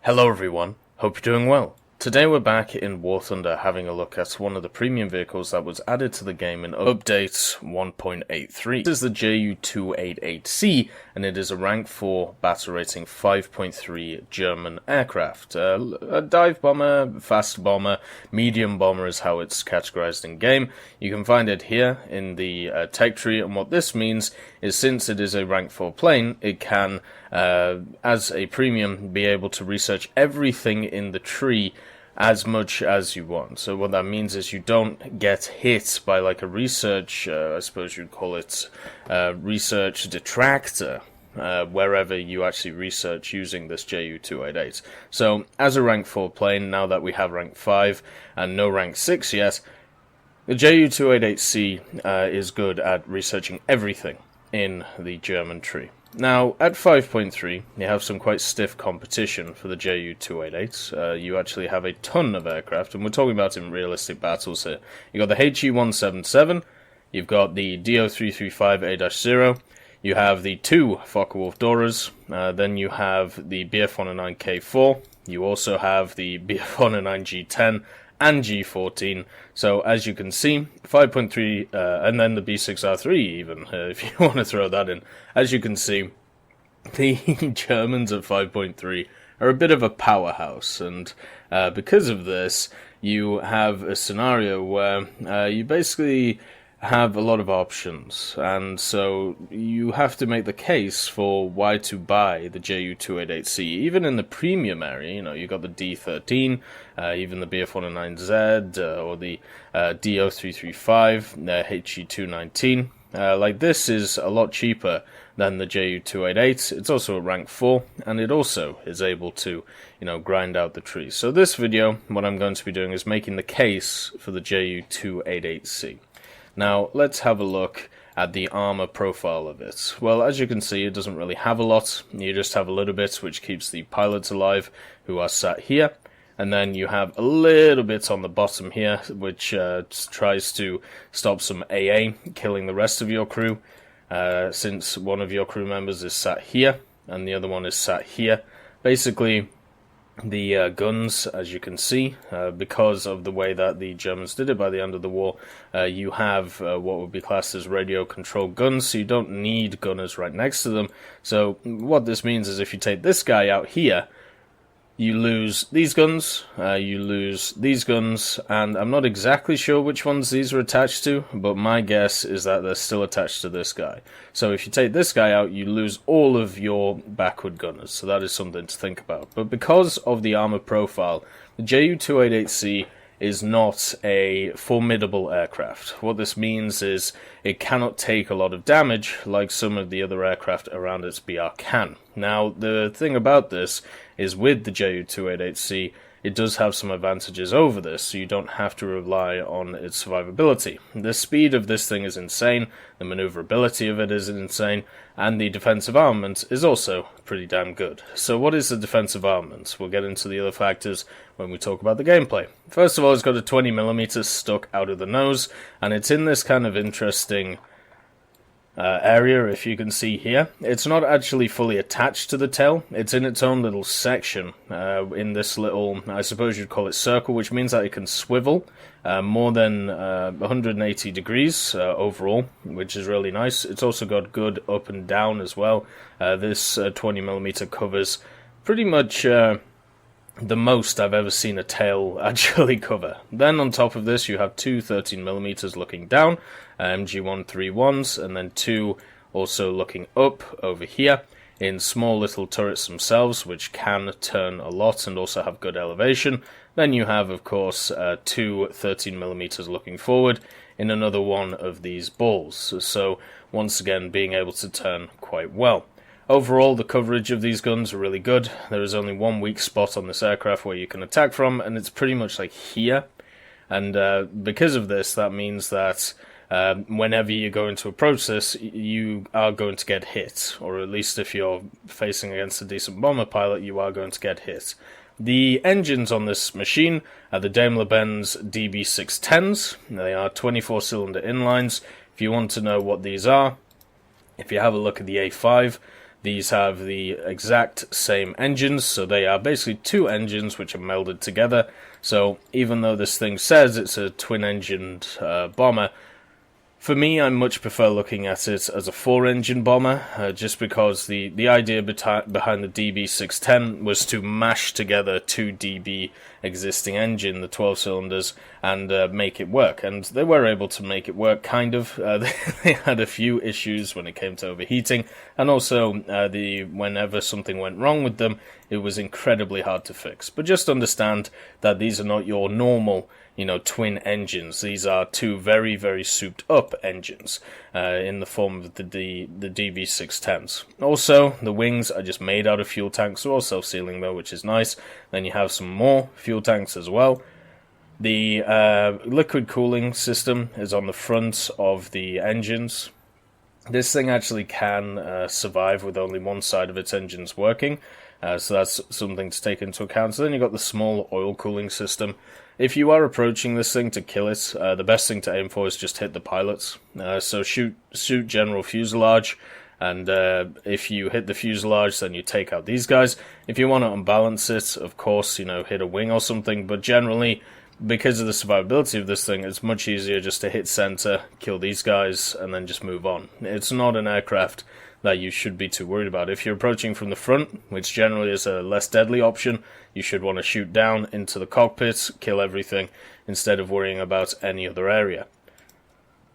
Hello everyone, hope you're doing well. Today we're back in War Thunder having a look at one of the premium vehicles that was added to the game in Update 1.83. This is the Ju-288C, and it is a rank 4 battle rating 5.3 German aircraft. A dive bomber, fast bomber, medium bomber is how it's categorized in game. You can find it here in the tech tree, and what this means is since it is a rank 4 plane, it can, as a premium, be able to research everything in the tree as much as you want. So what that means is you don't get hit by like a research, I suppose you'd call it research detractor, wherever you actually research using this Ju-288. So as a rank 4 plane, now that we have rank 5 and no rank 6 yet, the Ju-288C is good at researching everything in the German tree. Now, at 5.3, you have some quite stiff competition for the Ju-288. You actually have a ton of aircraft, and we're talking about in realistic battles here. You've got the HE-177, you've got the DO-335A-0, you have the two Focke-Wulf Doras, then you have the Bf-109K4, you also have the Bf-109G10, and G14. So as you can see, 5.3, and then the B6R3 even, if you want to throw that in. As you can see, the Germans at 5.3 are a bit of a powerhouse, and because of this, you have a scenario where you basically have a lot of options, and so you have to make the case for why to buy the Ju-288C. Even in the premium area, you know, you got the D13, even the BF-109Z, or the DO-335, HE-219. Like this is a lot cheaper than the Ju-288. It's also a rank 4, and it also is able to, you know, grind out the trees. So this video, what I'm going to be doing is making the case for the Ju-288C. Now, let's have a look at the armor profile of it. Well, as you can see, it doesn't really have a lot. You just have a little bit which keeps the pilots alive, who are sat here. And then you have a little bit on the bottom here, which tries to stop some AA killing the rest of your crew, since one of your crew members is sat here, and the other one is sat here. Basically, the guns, as you can see, because of the way that the Germans did it by the end of the war, you have what would be classed as radio-controlled guns, so you don't need gunners right next to them. So what this means is if you take this guy out here, you lose these guns, you lose these guns, and I'm not exactly sure which ones these are attached to, but my guess is that they're still attached to this guy. So if you take this guy out, you lose all of your backward gunners, so that is something to think about. But because of the armor profile, the Ju-288C is not a formidable aircraft. What this means is it cannot take a lot of damage like some of the other aircraft around its BR can. Now, the thing about this is with the Ju-288C, it does have some advantages over this, so you don't have to rely on its survivability. The speed of this thing is insane, the maneuverability of it is insane, and the defensive armament is also pretty damn good. So what is the defensive armament? We'll get into the other factors when we talk about the gameplay. First of all, it's got a 20mm stuck out of the nose, and it's in this kind of interesting area, if you can see here. It's not actually fully attached to the tail, it's in its own little section, in this little, I suppose you'd call it circle, which means that it can swivel more than 180 degrees overall, which is really nice. It's also got good up and down as well. This 20mm covers pretty much the most I've ever seen a tail actually cover. Then on top of this you have two 13mm looking down, MG131s, and then two also looking up over here in small little turrets themselves, which can turn a lot and also have good elevation. Then you have, of course, two 13mm looking forward in another one of these balls, so once again being able to turn quite well. Overall, the coverage of these guns are really good. There is only one weak spot on this aircraft where you can attack from, and it's pretty much like here. And because of this, that means that whenever you go to approach this, you are going to get hit, or at least if you're facing against a decent bomber pilot, you are going to get hit. The engines on this machine are the Daimler-Benz DB610s. They are 24-cylinder inlines. If you want to know what these are, if you have a look at the A5, these have the exact same engines, so they are basically two engines which are melded together. So even though this thing says it's a twin-engined bomber, for me, I much prefer looking at it as a four-engine bomber, just because the idea behind the DB610 was to mash together two DB existing engine, the 12 cylinders, and make it work. And they were able to make it work, kind of. They had a few issues when it came to overheating, and also whenever something went wrong with them, it was incredibly hard to fix. But just understand that these are not your normal twin engines. These are two very, very souped up engines in the form of the DB610s. Also, the wings are just made out of fuel tanks. They're all self-sealing though, which is nice. Then you have some more fuel tanks as well. The liquid cooling system is on the front of the engines. This thing actually can survive with only one side of its engines working. So that's something to take into account. So then you've got the small oil cooling system. If you are approaching this thing to kill it, the best thing to aim for is just hit the pilots. So shoot general fuselage, and if you hit the fuselage, then you take out these guys. If you want to unbalance it, of course, hit a wing or something, but generally, because of the survivability of this thing, it's much easier just to hit center, kill these guys, and then just move on. It's not an aircraft that you should be too worried about. If you're approaching from the front, which generally is a less deadly option, you should want to shoot down into the cockpit, kill everything, instead of worrying about any other area.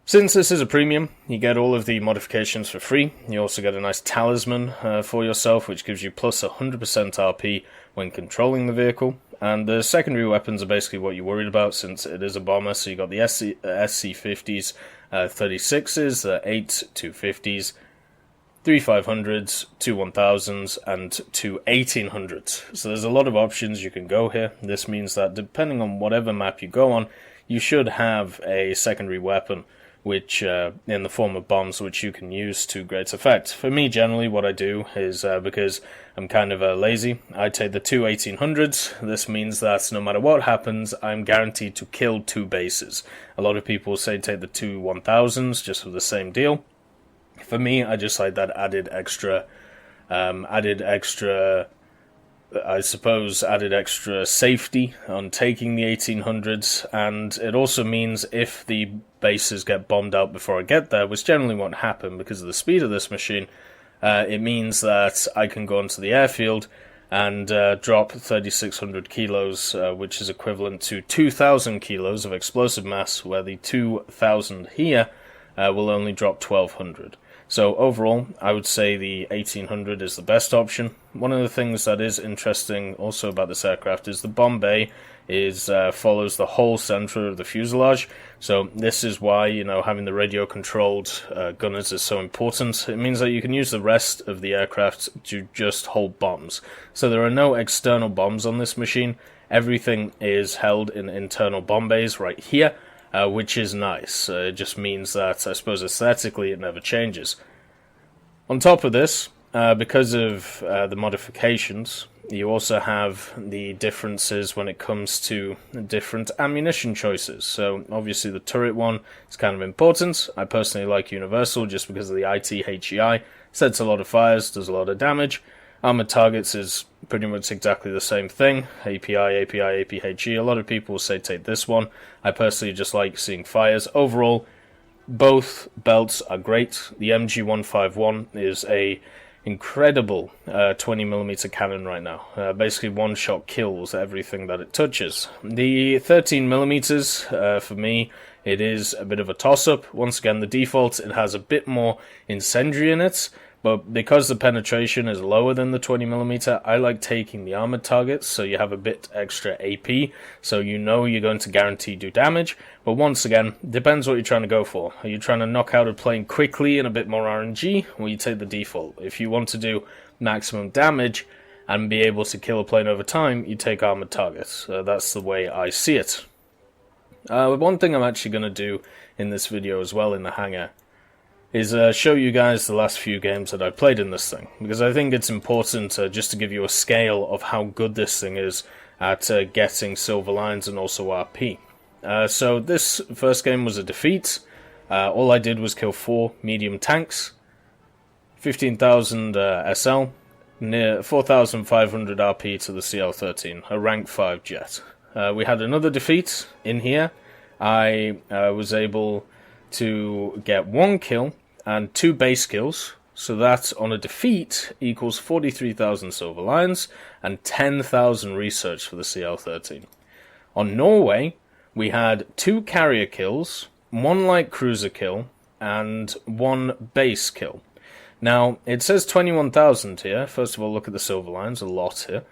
Since this is a premium, you get all of the modifications for free. You also get a nice talisman for yourself, which gives you plus 100% RP when controlling the vehicle. And the secondary weapons are basically what you're worried about, since it is a bomber. So you got the SC-50s, 36s, the 8 250s, 3 500s, 2 1000s, and 2 1800s. So there's a lot of options you can go here. This means that depending on whatever map you go on, you should have a secondary weapon, which in the form of bombs, which you can use to great effect. For me, generally, what I do is, because I'm kind of lazy, I take the 2 1800s. This means that no matter what happens, I'm guaranteed to kill two bases. A lot of people say take the 2 1000s just for the same deal. For me, I just like that added extra safety on taking the 1800s, and it also means if the bases get bombed out before I get there, which generally won't happen because of the speed of this machine, it means that I can go onto the airfield and drop 3,600 kilos, which is equivalent to 2,000 kilos of explosive mass, where the 2,000 here will only drop 1,200. So overall, I would say the 1800 is the best option. One of the things that is interesting also about this aircraft is the bomb bay follows the whole center of the fuselage. So this is why, having the radio-controlled gunners is so important. It means that you can use the rest of the aircraft to just hold bombs. So there are no external bombs on this machine. Everything is held in internal bomb bays right here. Which is nice. It just means that, I suppose, aesthetically it never changes. On top of this, because of the modifications, you also have the differences when it comes to different ammunition choices. So, obviously the turret one is kind of important. I personally like Universal just because of the ITHEI. Sets a lot of fires, does a lot of damage. Armored targets is pretty much exactly the same thing. API, APHE. A lot of people will say take this one. I personally just like seeing fires. Overall, both belts are great. The MG151 is a incredible 20mm cannon right now. Basically one-shot kills everything that it touches. The 13mm, for me, it is a bit of a toss-up. Once again, the default, it has a bit more incendiary in it. But because the penetration is lower than the 20mm, I like taking the armored targets, so you have a bit extra AP, so you're going to guarantee do damage. But once again, depends what you're trying to go for. Are you trying to knock out a plane quickly and a bit more RNG, or you take the default? If you want to do maximum damage and be able to kill a plane over time, you take armored targets. That's the way I see it. One thing I'm actually going to do in this video as well in the Hangar, is show you guys the last few games that I've played in this thing, because I think it's important just to give you a scale of how good this thing is at getting silver lines and also RP. So this first game was a defeat. All I did was kill 4 medium tanks, 15,000 SL, near 4,500 RP to the CL-13, a rank 5 jet. We had another defeat in here. I was able to get 1 kill and 2 base kills, so that on a defeat equals 43,000 silver lions and 10,000 research for the CL-13. On Norway, we had 2 carrier kills, 1 light cruiser kill, and 1 base kill. Now, it says 21,000 here. First of all, look at the silver lines, a lot here.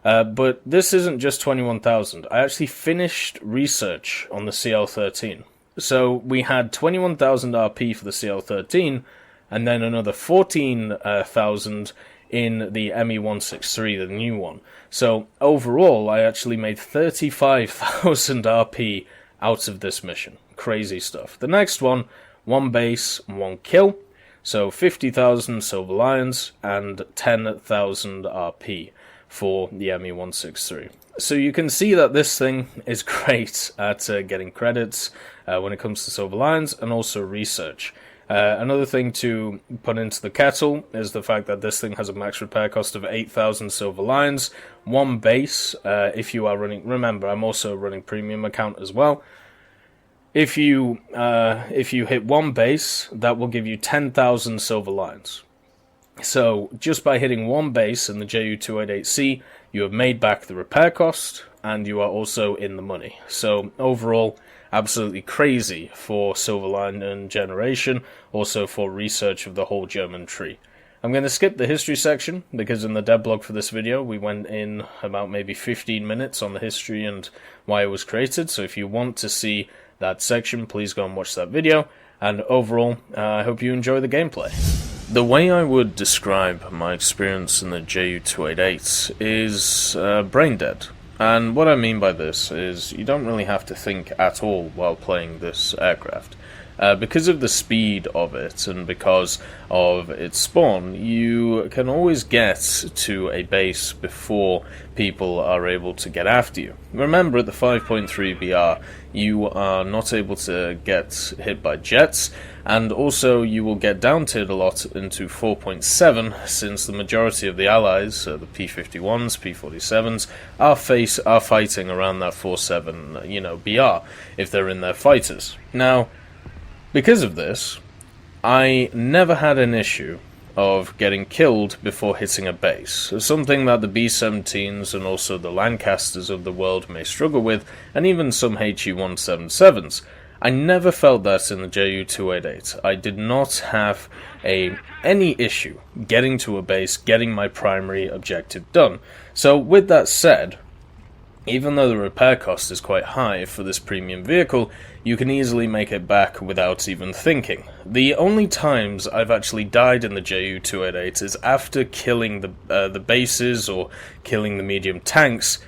But this isn't just 21,000. I actually finished research on the CL-13. So we had 21,000 RP for the CL-13, and then another 14,000 in the ME-163, the new one. So overall, I actually made 35,000 RP out of this mission. Crazy stuff. The next one, 1 base, 1 kill. So 50,000 silver lions and 10,000 RP for the ME-163. So you can see that this thing is great at getting credits when it comes to silver lions and also research. Another thing to put into the kettle is the fact that this thing has a max repair cost of 8,000 silver lions, 1 base if you are running. Remember, I'm also running premium account as well. If you hit 1 base, that will give you 10,000 silver lions. So just by hitting 1 base in the Ju-288C, you have made back the repair cost, and you are also in the money. So overall, absolutely crazy for silver lion generation, also for research of the whole German tree. I'm going to skip the history section, because in the devlog for this video, we went in about maybe 15 minutes on the history and why it was created. So if you want to see that section, please go and watch that video. And overall, I hope you enjoy the gameplay. The way I would describe my experience in the Ju-288 is brain dead. And what I mean by this is you don't really have to think at all while playing this aircraft. Because of the speed of it and because of its spawn, you can always get to a base before people are able to get after you. Remember, at the 5.3 BR, you are not able to get hit by jets, and also you will get down-tiered a lot into 4.7, since the majority of the allies, the P-51s, P-47s, are fighting around that 4.7, BR, if they're in their fighters. Now, because of this, I never had an issue of getting killed before hitting a base, something that the B-17s and also the Lancasters of the world may struggle with, and even some HE-177s. I never felt that in the Ju-288. I did not have any issue getting to a base, getting my primary objective done. So with that said, even though the repair cost is quite high for this premium vehicle, you can easily make it back without even thinking. The only times I've actually died in the Ju-288 is after killing the bases or killing the medium tanks,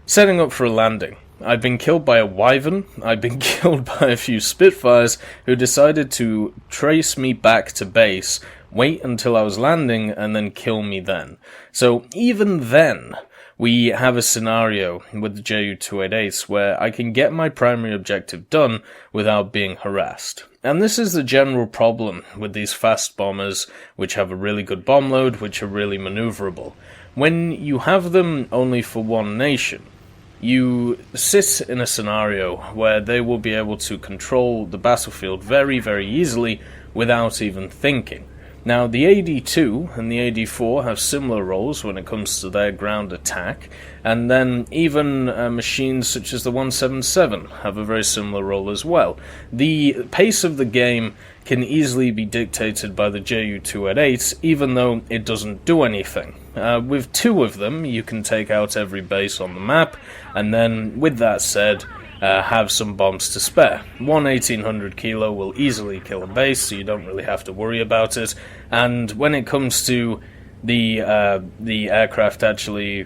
setting up for a landing. I've been killed by a Wyvern, I've been killed by a few Spitfires who decided to trace me back to base, wait until I was landing, and then kill me then. So even then, we have a scenario with the Ju-288s where I can get my primary objective done without being harassed. And this is the general problem with these fast bombers, which have a really good bomb load, which are really maneuverable. When you have them only for one nation, you sit in a scenario where they will be able to control the battlefield very, very easily without even thinking. Now, the AD-2 and the AD-4 have similar roles when it comes to their ground attack, and then even machines such as the 177 have a very similar role as well. The pace of the game can easily be dictated by the Ju-288, even though it doesn't do anything. With 2 of them, you can take out every base on the map, and then, with that said, have some bombs to spare. One 1800 kilo will easily kill a base, so you don't really have to worry about it. And when it comes to the aircraft actually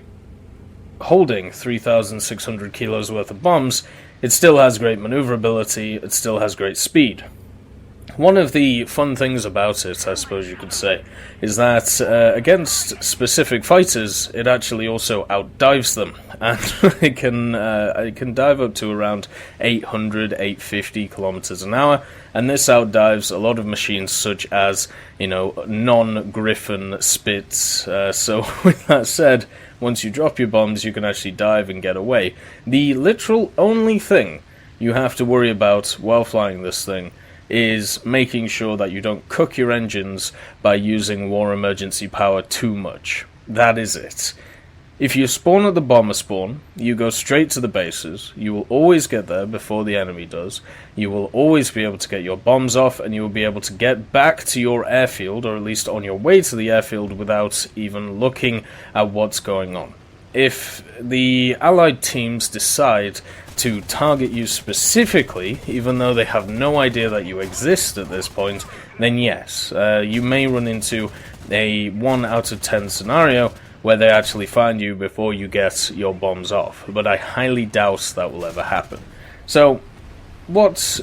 holding 3,600 kilos worth of bombs, it still has great maneuverability, it still has great speed. One of the fun things about it, I suppose you could say, is that against specific fighters, it actually also outdives them, and it can dive up to around 800, 850 kilometers an hour, and this outdives a lot of machines such as, non-Griffin Spits. So with that said, once you drop your bombs, you can actually dive and get away. The literal only thing you have to worry about while flying this thing is making sure that you don't cook your engines by using war emergency power too much. That is it. If you spawn at the bomber spawn, you go straight to the bases, you will always get there before the enemy does, you will always be able to get your bombs off, and you will be able to get back to your airfield, or at least on your way to the airfield, without even looking at what's going on. If the allied teams decide to target you specifically, even though they have no idea that you exist at this point, then yes, you may run into a 1 out of 10 scenario where they actually find you before you get your bombs off, but I highly doubt that will ever happen. So, what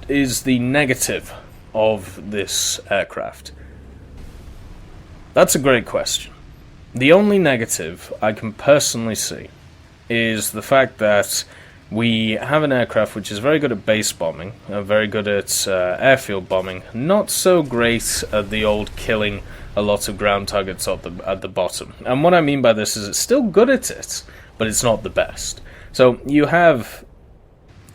is the negative of this aircraft? That's a great question. The only negative I can personally see is the fact that we have an aircraft which is very good at base bombing, very good at airfield bombing, not so great at the old killing a lot of ground targets at the bottom. And what I mean by this is it's still good at it, but it's not the best. So you have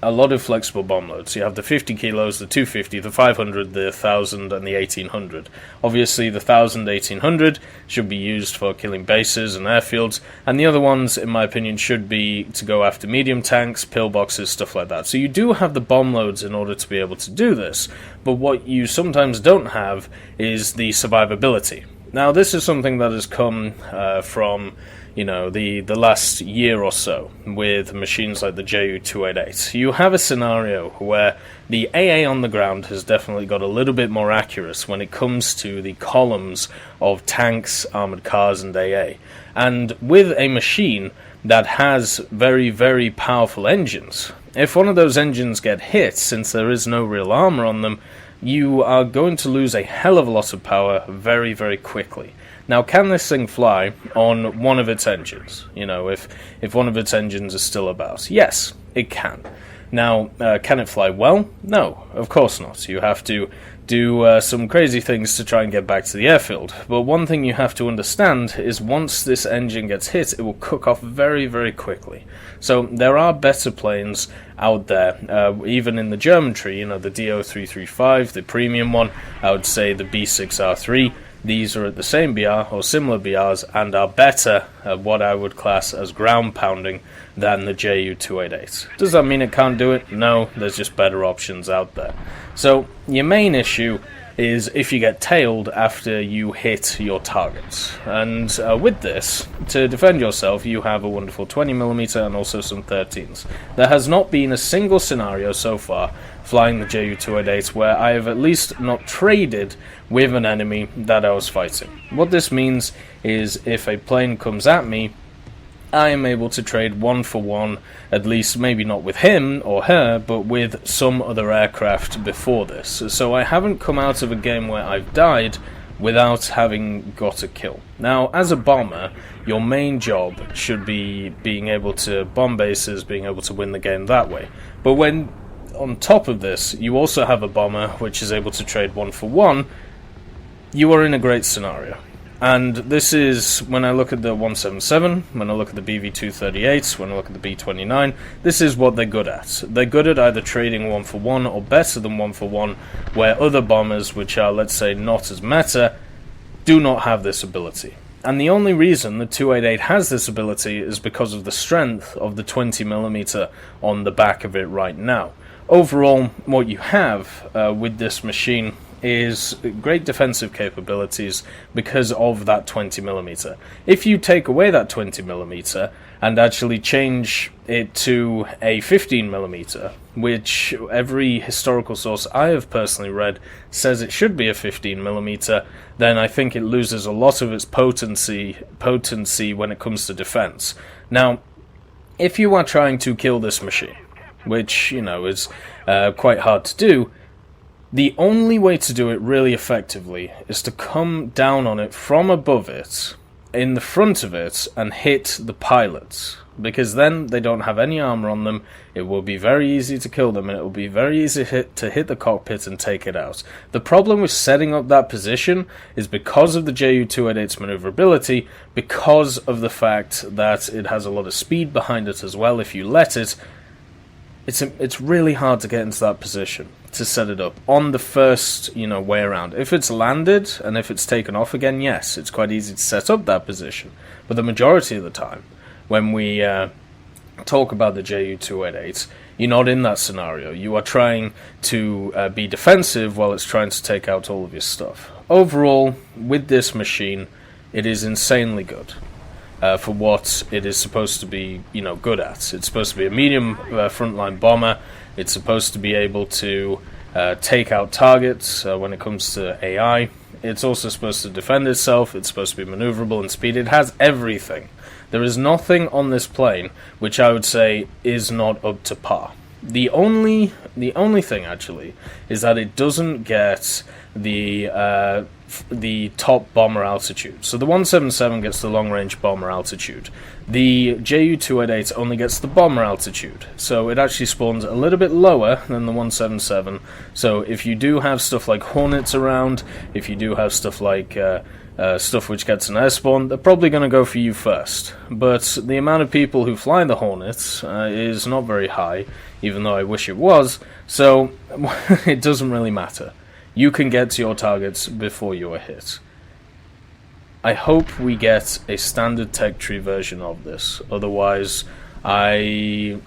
a lot of flexible bomb loads. You have the 50 kilos, the 250, the 500, the 1000, and the 1800. Obviously, the 1000, 1800 should be used for killing bases and airfields, and the other ones, in my opinion, should be to go after medium tanks, pillboxes, stuff like that. So you do have the bomb loads in order to be able to do this, but what you sometimes don't have is the survivability. Now, this is something that has come from the last year or so with machines like the Ju-288. You have a scenario where the AA on the ground has definitely got a little bit more accurate when it comes to the columns of tanks, armored cars, and AA. And with a machine that has very, very powerful engines, if one of those engines get hit, since there is no real armor on them, you are going to lose a hell of a lot of power very, very quickly. Now, can this thing fly on one of its engines? If one of its engines is still about? Yes, it can. Now, can it fly well? No, of course not. You have to do some crazy things to try and get back to the airfield. But one thing you have to understand is once this engine gets hit, it will cook off very, very quickly. So there are better planes out there, even in the German tree, the DO335, the premium one, I would say the B6R3. These are at the same BR or similar BRs and are better at what I would class as ground pounding than the Ju-288. Does that mean it can't do it? No, there's just better options out there. So your main issue is if you get tailed after you hit your targets. And with this, to defend yourself, you have a wonderful 20mm and also some 13s. There has not been a single scenario so far flying the Ju-288 where I have at least not traded with an enemy that I was fighting. What this means is if a plane comes at me, I am able to trade 1 for 1, at least maybe not with him or her, but with some other aircraft before this. So I haven't come out of a game where I've died without having got a kill. Now, as a bomber, your main job should be being able to bomb bases, being able to win the game that way. But when on top of this, you also have a bomber which is able to trade 1 for 1, you are in a great scenario. And this is, when I look at the 177, when I look at the BV-238, when I look at the B-29, this is what they're good at. They're good at either trading 1 for 1 or better than 1 for 1, where other bombers, which are, let's say, not as meta, do not have this ability. And the only reason the 288 has this ability is because of the strength of the 20mm on the back of it right now. Overall, what you have with this machine is great defensive capabilities because of that 20mm. If you take away that 20mm and actually change it to a 15mm, which every historical source I have personally read says it should be a 15mm, then I think it loses a lot of its potency when it comes to defense. Now, if you are trying to kill this machine, which, you know, is quite hard to do, the only way to do it really effectively is to come down on it from above it, in the front of it, and hit the pilots. Because then they don't have any armor on them, it will be very easy to kill them, and it will be very easy to hit the cockpit and take it out. The problem with setting up that position is because of the Ju-288's maneuverability, because of the fact that it has a lot of speed behind it as well if you let it. It's really hard to get into that position, to set it up on the first, you know, way around. If it's landed, and if it's taken off again, yes, it's quite easy to set up that position. But the majority of the time, when we talk about the Ju-288, you're not in that scenario. You are trying to be defensive while it's trying to take out all of your stuff. Overall, with this machine, it is insanely good for what it is supposed to be, you know, good at. It's supposed to be a medium frontline bomber. It's supposed to be able to take out targets when it comes to AI. It's also supposed to defend itself. It's supposed to be maneuverable and speed. It has everything. There is nothing on this plane which I would say is not up to par. The only thing actually is that it doesn't get the top bomber altitude. So the 177 gets the long range bomber altitude. The Ju-288 only gets the bomber altitude. So it actually spawns a little bit lower than the 177. So if you do have stuff like Hornets around, if you do have stuff like stuff which gets an air spawn, they're probably going to go for you first. But the amount of people who fly the Hornets is not very high, even though I wish it was, so it doesn't really matter. You can get to your targets before you are hit. I hope we get a standard tech tree version of this, otherwise I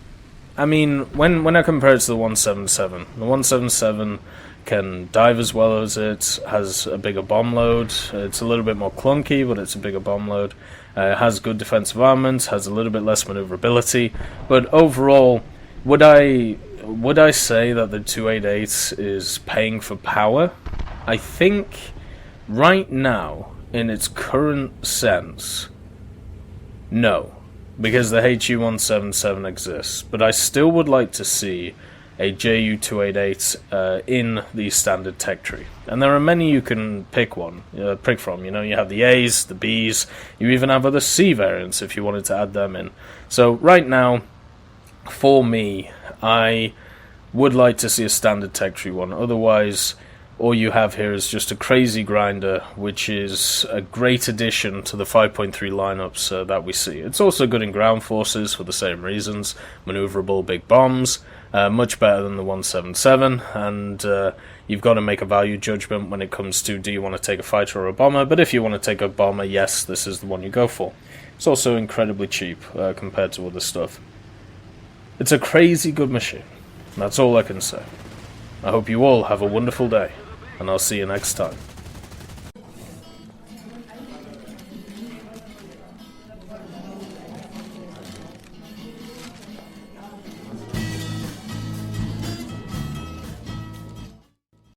mean, when I compare it to the 177 can dive as well as it, has a bigger bomb load. It's a little bit more clunky, but it's a bigger bomb load. It has good defensive armament, has a little bit less maneuverability, but overall, would I say that the 288 is paying for power? I think right now, in its current sense, no, because the HU-177 exists, but I still would like to see a Ju-288 in the standard tech tree. And there are many you can pick from. You know, you have the A's, the B's, you even have other C variants if you wanted to add them in. So right now, for me, I would like to see a standard tech tree one. Otherwise, all you have here is just a crazy grinder, which is a great addition to the 5.3 lineups that we see. It's also good in ground forces for the same reasons. Maneuverable big bombs, much better than the 177, and you've got to make a value judgment when it comes to, do you want to take a fighter or a bomber? But if you want to take a bomber, yes, this is the one you go for. It's also incredibly cheap compared to other stuff. It's a crazy good machine. That's all I can say. I hope you all have a wonderful day, and I'll see you next time.